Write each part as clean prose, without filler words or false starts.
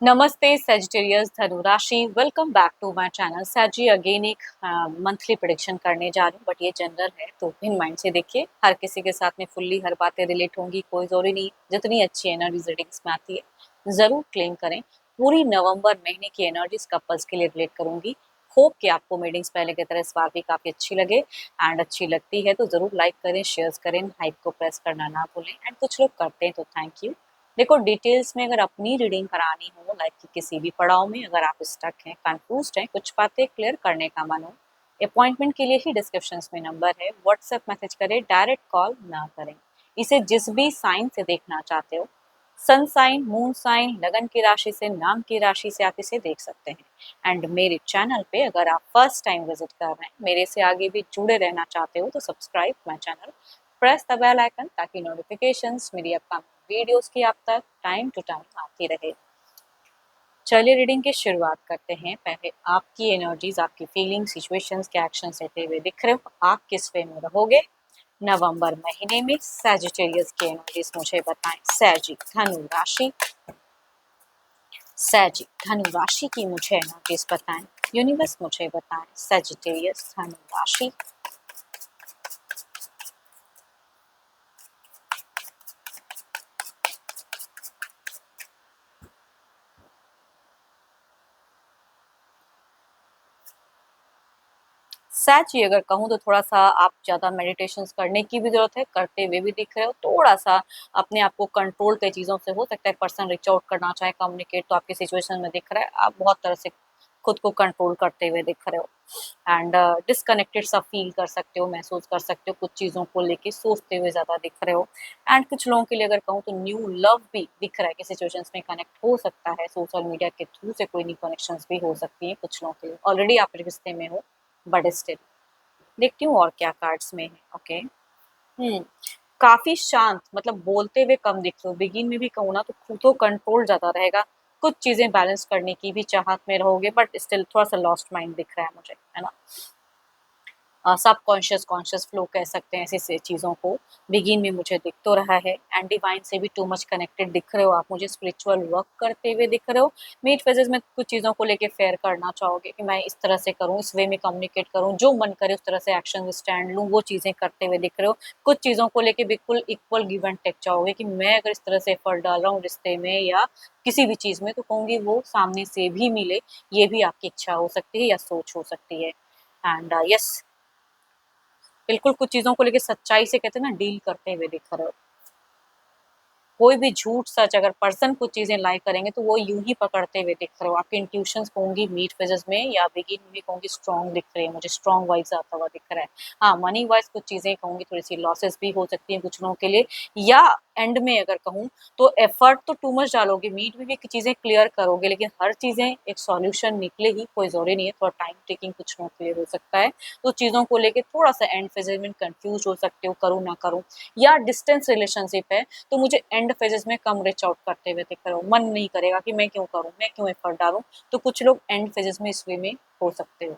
नमस्ते सेजिटेरियस धनु राशि, welcome back to my channel. Sagi again एक मंथली प्रेडिक्शन करने जा रही हूँ, बट ये जनरल है तो इन माइंड से देखिए। हर किसी के साथ में फुल्ली हर बातें रिलेट होंगी, कोई जरूरी नहीं। जितनी अच्छी एनर्जीज रीडिंग्स में आती है जरूर क्लेम करें। पूरी नवंबर महीने की एनर्जीज कपल्स के लिए रिलेट करूंगी। होप कि आपको मीटिंग्स पहले की तरह इस बार भी काफी अच्छी लगे। एंड अच्छी लगती है तो जरूर लाइक करें, शेयर करें, हाइप को प्रेस करना ना भूलें। एंड कुछ लोग करते हैं तो थैंक यू। देखो, डिटेल्स में अगर अपनी रीडिंग करानी हो लाइफ के किसी भी पड़ाव में, अगर आप स्टक हैं, कंफ्यूज हैं, कुछ बातें क्लियर करने का मन हो, अपॉइंटमेंट के लिए ही डिस्क्रिप्शन में नंबर है, व्हाट्सएप मैसेज करें, डायरेक्ट कॉल ना करें। इसे जिस भी साइन से देखना चाहते हो, सन साइन, मून साइन, लगन की राशि से, नाम की राशि से आप इसे देख सकते हैं। एंड मेरे चैनल पे अगर आप फर्स्ट टाइम विजिट कर रहे हैं, मेरे से आगे भी जुड़े रहना चाहते हो, तो subscribe my channel, press the bell icon ताकि नोटिफिकेशंस मेरी अपकमिंग वीडियोस की आप तक टाइम टू टाइम आती रहे। चलिए रीडिंग की शुरुआत करते हैं। पहले आपकी एनर्जीज, आपकी फीलिंग, सिचुएशंस के एक्शन लेते हुए दिख रहे हो, आप किस वे में रहोगे नवंबर महीने में। सैजिटेरियस की एनर्जीज मुझे बताएं। सैजी धनु राशि, सैजी धनु राशि की मुझे एनर्जीज बताएं। यूनिवर्स मुझे बताएं सैजिटेरियस धनु राशि। सच ही अगर कहूँ तो थोड़ा सा आप ज़्यादा मेडिटेशन करने की भी ज़रूरत है, करते हुए भी दिख रहे हो। थोड़ा सा अपने आप को कंट्रोल कई चीज़ों से, हो सकता है पर्सन रीच आउट करना चाहे, कम्युनिकेट, तो आपकी सिचुएशन में दिख रहा है आप बहुत तरह से खुद को कंट्रोल करते हुए दिख रहे हो। एंड डिसकनेक्टेड सा फील कर सकते हो, महसूस कर सकते हो, कुछ चीज़ों को लेके सोचते हुए ज़्यादा दिख रहे हो। एंड कुछ लोगों के लिए अगर कहूँ तो न्यू लव भी दिख रहा है कि सिचुएशंस में कनेक्ट हो सकता है, सोशल मीडिया के थ्रू से कोई न्यू कनेक्शंस भी हो सकती हैं कुछ लोगों के लिए। ऑलरेडी आप रिश्ते में हो, बट स्टिल देखती हूँ और क्या कार्ड्स में है। ओके। काफी शांत, मतलब बोलते हुए कम दिख रहे हो। बिगिन में भी कहूँ ना तो खुद को कंट्रोल ज्यादा रहेगा, कुछ चीजें बैलेंस करने की भी चाहत में रहोगे, बट स्टिल थोड़ा सा लॉस्ट माइंड दिख रहा है मुझे, है ना। सब कॉन्शियस कॉन्शियस फ्लो कह सकते हैं ऐसे चीज़ों को। बिगिन में मुझे दिख तो रहा है। एंड डिवाइन से भी टू मच कनेक्टेड दिख रहे हो आप मुझे, स्पिरिचुअल वर्क करते हुए दिख रहे हो। मीट फेजेस में कुछ चीज़ों को लेके फेयर करना चाहोगे कि मैं इस तरह से करूँ, इस वे में कम्युनिकेट करूँ, जो मन करे उस तरह से एक्शन स्टैंड लूँ, वो चीज़ें करते हुए दिख रहे हो। कुछ चीज़ों को लेके बिल्कुल इक्वल गिव एंड टेक चाहोगे कि मैं अगर इस तरह से एफर्ट डाल रहा हूँ रिश्ते में या किसी भी चीज़ में, तो कहूँगी वो सामने से भी मिले। ये भी आपकी इच्छा हो सकती है या सोच हो सकती है। एंड यस, बिल्कुल कुछ चीज़ों को लेके सच्चाई से कहते हैं ना, डील करते हुए दिख रहे हो। कोई भी झूठ सच अगर पर्सन कुछ चीज़ें लाइक करेंगे तो वो यूं ही पकड़ते हुए दिख रहे हो। आपके इंट्यूशंस कहूंगी मीट फेजेस में या बिगिन में भी कहूंगी स्ट्रॉन्ग दिख रही है मुझे, स्ट्रॉन्ग वाइज आता हुआ दिख रहा है। हाँ, मनी वाइज कुछ चीज़ें कहूंगी थोड़ी सी लॉसेस भी हो सकती हैं कुछ लोगों के लिए। या एंड में अगर कहूँ तो एफर्ट तो टू मच डालोगे, मीट में भी चीज़ें क्लियर करोगे, लेकिन हर चीज़ें एक सॉल्यूशन निकले ही कोई जरूरी नहीं है। थोड़ा टाइम टेकिंग कुछ लोगों के लिए हो सकता है, तो चीज़ों को लेके थोड़ा सा एंड फेजेस में कंफ्यूज हो सकते हो, करूँ ना करूँ। या डिस्टेंस रिलेशनशिप है तो मुझे एंड फेजेस में कम रीच आउट करते हुए दिख रहे हो। मन नहीं करेगा कि मैं क्यों करूं, मैं क्यों एफर्ट डालूं। तो कुछ लोग एंड फेजेस में इस वे में हो सकते हो।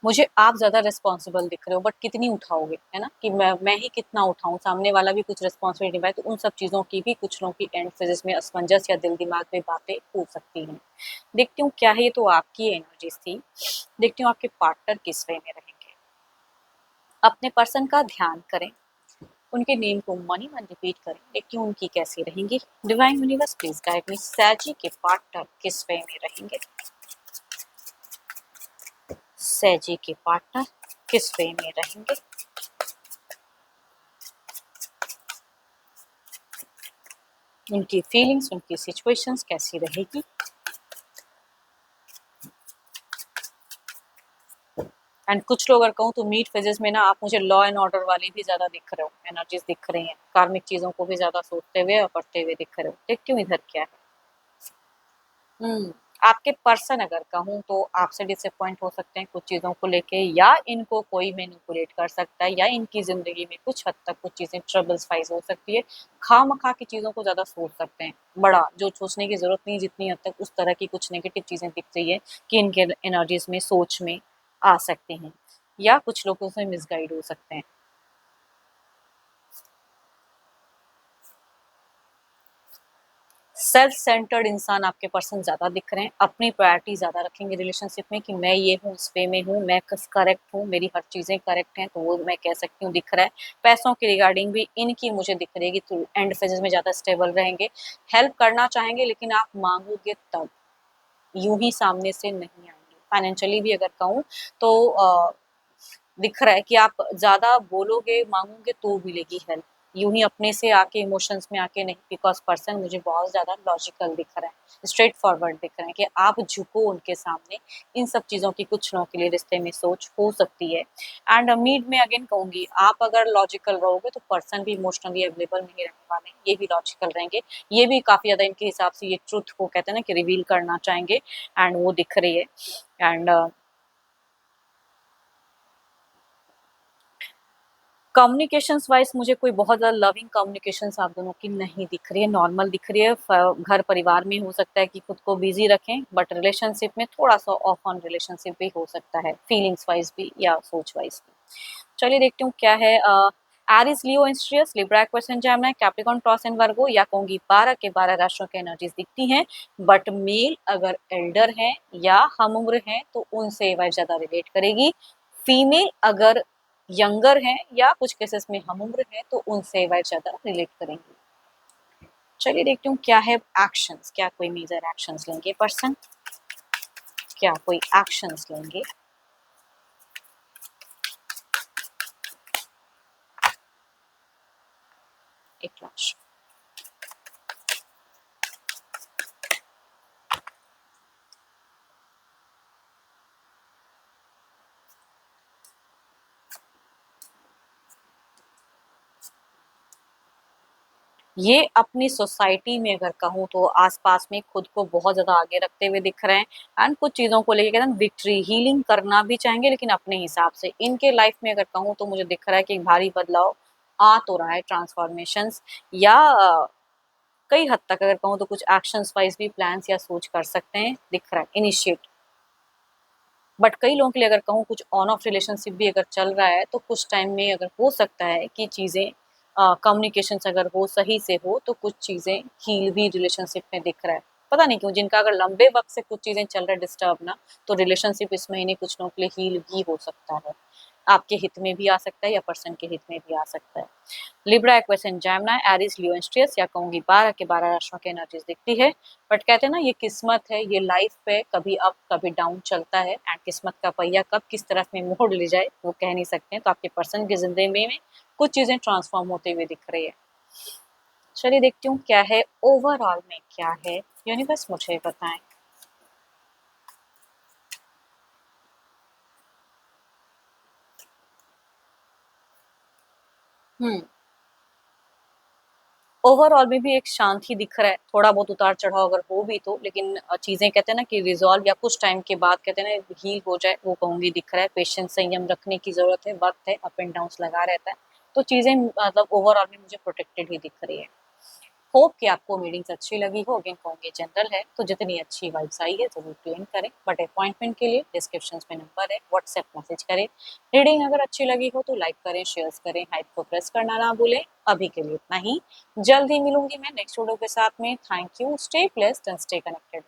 मुझे आप ज्यादा रिस्पॉन्सिबल दिख रहे हो, बट कितनी उठाओगे, है ना, कि मैं ही कितना उठाऊं, सामने वाला भी कुछ रिस्पॉन्सिबिलिटी निभाए। तो उन सब चीजों की भी कुछ लोगों की एंड फेजेस में असमंजस या दिल दिमाग में बातें हो सकती हैं। देखती हूँ क्या है, ये तो आपकी एनर्जीज थी। देखती हूँ आपके पार्टनर किस वे में रहेंगे। अपने पर्सन का ध्यान करें, उनके नेम को मनी मन रिपीट करें, देखिए उनकी कैसी रहेंगी। Divine universe please guide me, sagi के पार्टनर किस वे में रहेंगे। सैजी के पार्टनर किस वे में रहेंगे। उनकी फीलिंग्स, उनकी सिचुएशंस कैसी रहेगी। एंड कुछ लोग अगर कहूँ तो मीट फेजेस में ना आप मुझे लॉ एंड ऑर्डर वाली भी ज्यादा दिख रहे हो, एनर्जीज दिख रही हैं, कार्मिक चीजों को भी ज्यादा सोचते हुए और पढ़ते हुए दिख रहे हो। देखती हूँ इधर क्या है। हुँ, आपके पर्सन अगर कहूँ तो आपसे डिसअपॉइंट हो सकते हैं कुछ चीज़ों को लेके, या इनको कोई मैनिपुलेट कर सकता है, या इनकी ज़िंदगी में कुछ हद तक कुछ चीज़ें ट्रबल स्पाइस हो सकती है। खामखा की चीज़ों को ज़्यादा सोच सकते हैं, बड़ा जो सोचने की ज़रूरत नहीं जितनी हद तक उस तरह की कुछ नेगेटिव चीज़ें दिख रही है कि इनके एनर्जीज़ में, सोच में आ सकती हैं, या कुछ लोग उसमें मिसगाइड हो सकते हैं। सेल्फ सेंटर्ड इंसान आपके पर्सन ज़्यादा दिख रहे हैं, अपनी प्रायोरिटी ज़्यादा रखेंगे रिलेशनशिप में कि मैं ये हूँ, उस वे में हूँ, मैं करेक्ट हूँ, मेरी हर चीज़ें करेक्ट हैं, तो वो मैं कह सकती हूँ दिख रहा है। पैसों की रिगार्डिंग भी इनकी मुझे दिख रही है कि तो एंड फेजेस में ज़्यादा स्टेबल रहेंगे, हेल्प करना चाहेंगे लेकिन आप मांगोगे तब, यूं ही सामने से नहीं आएंगे। फाइनेंशियली भी अगर कहूँ तो दिख रहा है कि आप ज़्यादा बोलोगे, माँगोगे तो मिलेगी हेल्प। यूँ ही अपने से आके इमोशंस में आके नहीं, बिकॉज़ पर्सन मुझे बहुत ज़्यादा लॉजिकल दिख रहा है, स्ट्रेट फॉरवर्ड दिख रहे हैं कि आप झुको उनके सामने। इन सब चीज़ों की कुछ दिनों के लिए रिश्ते में सोच हो सकती है। एंड नीड में अगेन कहूँगी, आप अगर लॉजिकल रहोगे तो पर्सन भी इमोशनली अवेलेबल नहीं रहने वाले हैं, ये भी लॉजिकल रहेंगे। ये भी काफ़ी ज़्यादा इनके हिसाब से ये ट्रुथ को कहते हैं ना कि रिवील करना चाहेंगे एंड वो दिख रही है। एंड कम्युनिकेशंस वाइज मुझे कोई बहुत ज़्यादा लविंग कम्युनिकेशंस आप दोनों की नहीं दिख रही है, नॉर्मल दिख रही है। घर परिवार में हो सकता है कि खुद को बिजी रखें, बट रिलेशनशिप में थोड़ा सा ऑफ ऑन रिलेशनशिप भी हो सकता है, फीलिंग्स वाइज भी या सोच वाइज भी। चलिए देखती हूँ क्या है। एरिस, लियो, इंस्ट्रियस, Libra, Aquarius, Gemini, Capricorn, Taurus and Virgo, या कहूंगी 12 के 12 राशियों की एनर्जीज दिखती हैं, बट मेल अगर एल्डर हैं या हम उम्र हैं तो उनसे वाइफ ज़्यादा रिलेट करेगी। फीमेल अगर यंगर हैं या कुछ केसेस में हम उम्र हैं तो उनसे वाइफ ज़्यादा रिलेट करेंगी। चलिए देखती हूँ क्या है एक्शंस, क्या कोई मेजर एक्शंस लेंगे पर्सन, क्या कोई एक्शंस लेंगे। एक फ्लैश। ये अपनी सोसाइटी में अगर कहूँ तो आसपास में खुद को बहुत ज़्यादा आगे रखते हुए दिख रहे हैं एंड कुछ चीज़ों को लेके कहते हैं विक्ट्री हीलिंग करना भी चाहेंगे लेकिन अपने हिसाब से। इनके लाइफ में अगर कहूँ तो मुझे दिख रहा है कि एक भारी बदलाव आ तो रहा है, ट्रांसफॉर्मेशंस या कई हद तक अगर कहूँ तो कुछ एक्शंस वाइज भी प्लान्स या सोच कर सकते हैं, दिख रहा है इनिशिएट। बट कई लोगों के लिए अगर कहूँ कुछ ऑन ऑफ रिलेशनशिप भी अगर चल रहा है तो कुछ टाइम में अगर हो सकता है कि चीज़ें कम्युनिकेशन अगर हो सही से हो तो कुछ चीज़ें हील भी रिलेशनशिप में दिख रहा है। पता नहीं क्यों, जिनका अगर लंबे वक्त से कुछ चीज़ें चल रहा है डिस्टर्ब ना, तो रिलेशनशिप इस महीने कुछ लोगों के लिए हील भी हो सकता है। आपके हित में भी आ सकता है या पर्सन के हित में भी आ सकता है। Libra, Aquarius and Gemini, Aries, Leo, इंस्ट्रियस, या कहूंगी 12 के 12 राशियों की एनर्जीज दिखती है। बट कहते हैं ना ये किस्मत है, ये लाइफ पे कभी अप कभी डाउन चलता है एंड किस्मत का पहिया कब किस तरफ में मोड़ ले जाए वो कह नहीं सकते हैं। तो आपके पर्सन की जिंदगी में कुछ चीजें ट्रांसफॉर्म होते हुए दिख रही है। चलिए देखती हूँ क्या है ओवरऑल में, क्या है यूनिवर्स मुझे बताएं। हम्म ओवरऑल में भी एक शांति दिख रहा है, थोड़ा बहुत उतार चढ़ाव अगर हो भी तो, लेकिन चीजें कहते हैं ना कि रिजॉल्व या कुछ टाइम के बाद कहते हैं ना हील हो जाए, वो कहूंगी दिख रहा है। पेशेंस, संयम रखने की जरूरत है, वक्त है, अप एंड डाउन लगा रहता है, तो चीजें मतलब ओवरऑल में मुझे प्रोटेक्टेड ही दिख रही है। होप कि आपको मीटिंग्स अच्छी लगी हो। अगेन कहूँगी जनरल है तो जितनी अच्छी वाइब्स आई है जरूर ट्यून करें, बट अपॉइंटमेंट के लिए डिस्क्रिप्शन में नंबर है, व्हाट्सएप मैसेज करें। रीडिंग अगर अच्छी लगी हो तो लाइक करें, शेयर करें, हाइप को प्रेस करना ना भूलें। अभी के लिए इतना ही, जल्द ही मिलूंगी मैं नेक्स्ट वीडियो के साथ में। Thank you, stay blessed and stay connected.